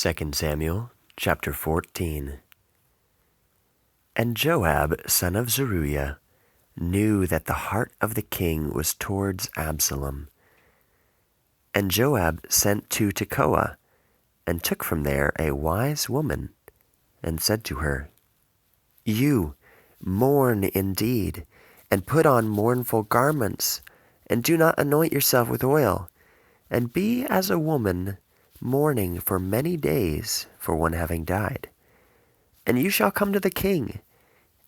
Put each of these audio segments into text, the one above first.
2 Samuel chapter 14. And Joab, son of Zeruiah, knew that the heart of the king was towards Absalom. And Joab sent to Tekoa, and took from there a wise woman, and said to her, You mourn indeed, and put on mournful garments, and do not anoint yourself with oil, and be as a woman mourning for many days for one having died. And you shall come to the king,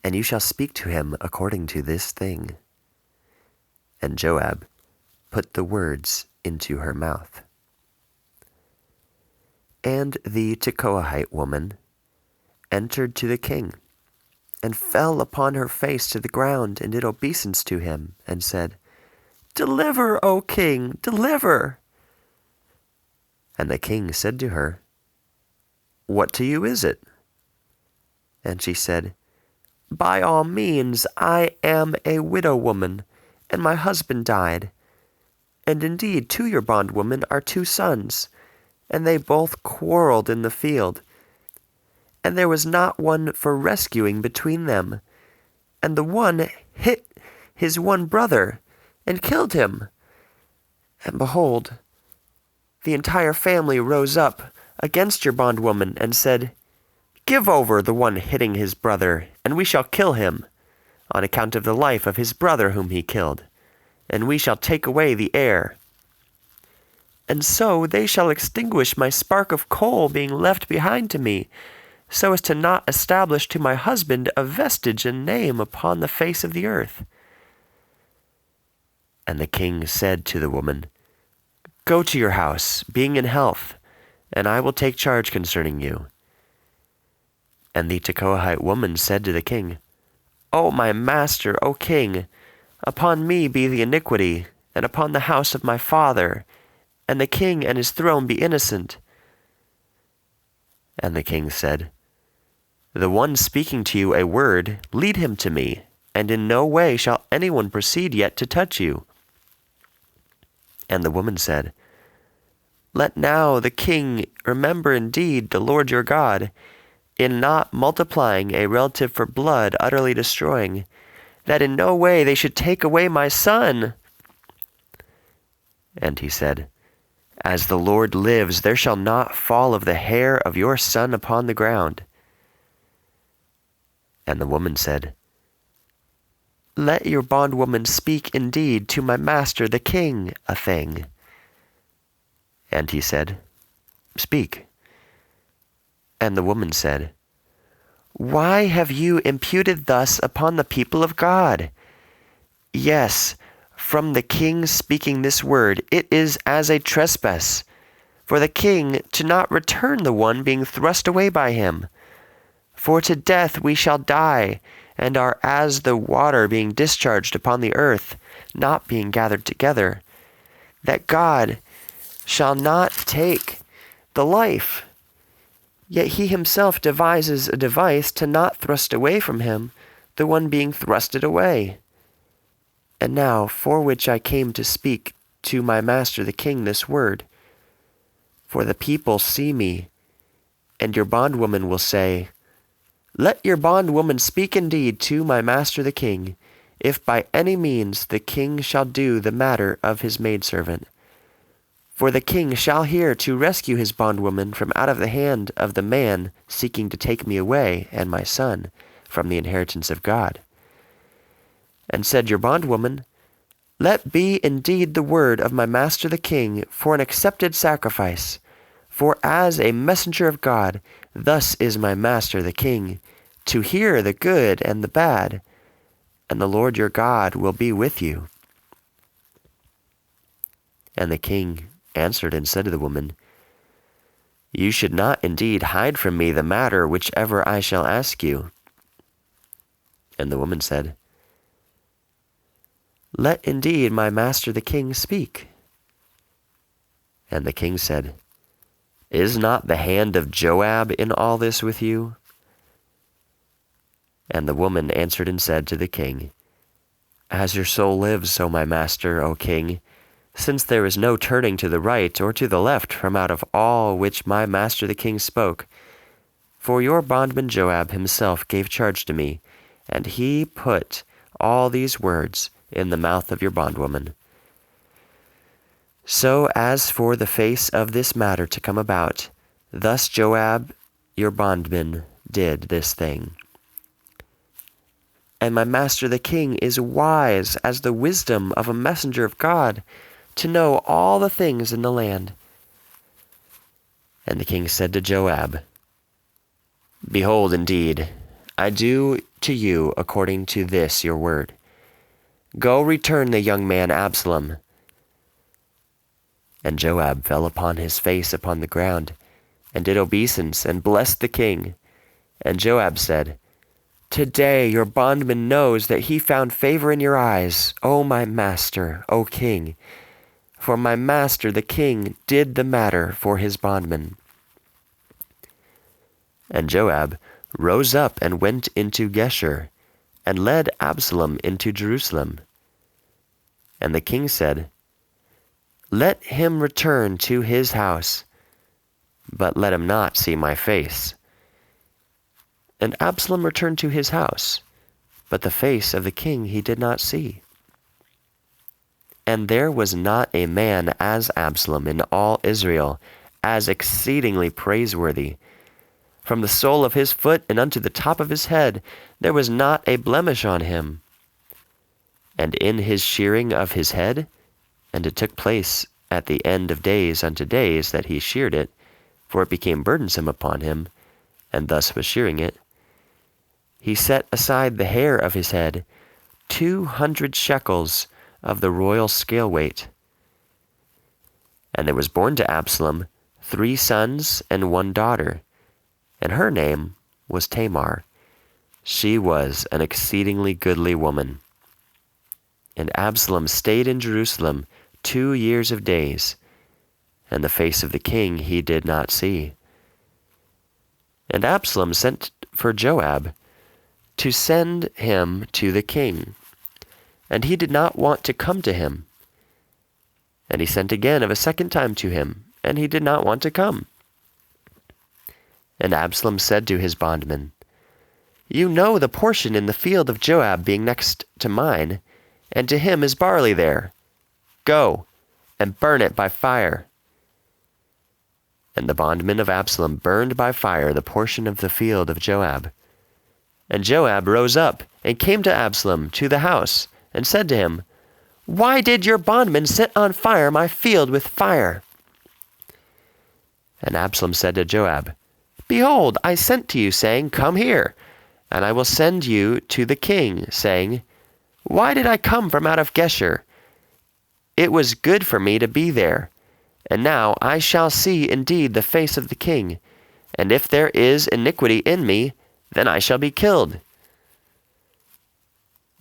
and you shall speak to him according to this thing. And Joab put the words into her mouth. And the Tekoahite woman entered to the king, and fell upon her face to the ground, and did obeisance to him, and said, Deliver, O king, deliver. And the king said to her, What to you is it? And she said, By all means, I am a widow woman, and my husband died. And indeed, to your bondwoman are 2 sons, and they both quarreled in the field. And there was not one for rescuing between them. And the one hit his one brother, and killed him. And behold, the entire family rose up against your bondwoman, and said, Give over the one hitting his brother, and we shall kill him, on account of the life of his brother whom he killed, and we shall take away the heir. And so they shall extinguish my spark of coal being left behind to me, so as to not establish to my husband a vestige and name upon the face of the earth. And the king said to the woman, Go to your house, being in health, and I will take charge concerning you. And the Tekoahite woman said to the king, O my master, O king, upon me be the iniquity, and upon the house of my father, and the king and his throne be innocent. And the king said, The one speaking to you a word, lead him to me, and in no way shall anyone proceed yet to touch you. And the woman said, Let now the king remember indeed the Lord your God, in not multiplying a relative for blood, utterly destroying, that in no way they should take away my son. And he said, As the Lord lives, there shall not fall of the hair of your son upon the ground. And the woman said, Let your bondwoman speak indeed to my master the king a thing. And he said, Speak. And the woman said, Why have you imputed thus upon the people of God? Yes, from the king speaking this word, it is as a trespass, for the king to not return the one being thrust away by him. For to death we shall die, and are as the water being discharged upon the earth, not being gathered together, that God shall not take the life. Yet he himself devises a device to not thrust away from him the one being thrusted away. And now, for which I came to speak to my master the king this word, for the people see me, and your bondwoman will say, Let your bondwoman speak indeed to my master the king, if by any means the king shall do the matter of his maidservant. For the king shall hear to rescue his bondwoman from out of the hand of the man seeking to take me away and my son from the inheritance of God. And said your bondwoman, Let be indeed the word of my master the king for an accepted sacrifice. For as a messenger of God, thus is my master the king, to hear the good and the bad, and the Lord your God will be with you. And the king answered and said to the woman, You should not indeed hide from me the matter whichever I shall ask you. And the woman said, Let indeed my master the king speak. And the king said, Is not the hand of Joab in all this with you? And the woman answered and said to the king, As your soul lives, O my master, O king, since there is no turning to the right or to the left from out of all which my master the king spoke. For your bondman Joab himself gave charge to me, and he put all these words in the mouth of your bondwoman. So as for the face of this matter to come about, thus Joab your bondman did this thing. And my master the king is wise as the wisdom of a messenger of God, to know all the things in the land. And the king said to Joab, Behold, indeed, I do to you according to this your word. Go return the young man Absalom. And Joab fell upon his face upon the ground, and did obeisance, and blessed the king. And Joab said, Today your bondman knows that he found favor in your eyes, O my master, O king. For my master the king did the matter for his bondman. And Joab rose up and went into Geshur, and led Absalom into Jerusalem. And the king said, Let him return to his house, but let him not see my face. And Absalom returned to his house, but the face of the king he did not see. And there was not a man as Absalom in all Israel, as exceedingly praiseworthy. From the sole of his foot and unto the top of his head, there was not a blemish on him. And in his shearing of his head, and it took place at the end of days unto days that he sheared it, for it became burdensome upon him, and thus was shearing it, he set aside the hair of his head, 200 shekels of the royal scale weight. And there was born to Absalom 3 sons and 1 daughter, and her name was Tamar. She was an exceedingly goodly woman. And Absalom stayed in Jerusalem 2 years of days, and the face of the king he did not see. And Absalom sent for Joab to send him to the king, and he did not want to come to him. And he sent again of a second time to him, and he did not want to come. And Absalom said to his bondman, You know the portion in the field of Joab being next to mine, and to him is barley there. Go, and burn it by fire. And the bondman of Absalom burned by fire the portion of the field of Joab. And Joab rose up, and came to Absalom to the house, and said to him, Why did your bondman set on fire my field with fire? And Absalom said to Joab, Behold, I sent to you, saying, Come here, and I will send you to the king, saying, Why did I come from out of Geshur? It was good for me to be there. And now I shall see indeed the face of the king, and if there is iniquity in me, then I shall be killed.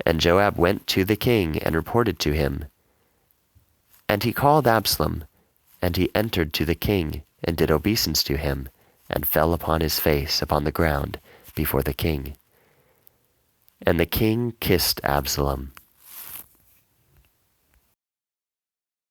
And Joab went to the king and reported to him. And he called Absalom, and he entered to the king, and did obeisance to him, and fell upon his face upon the ground before the king. And the king kissed Absalom.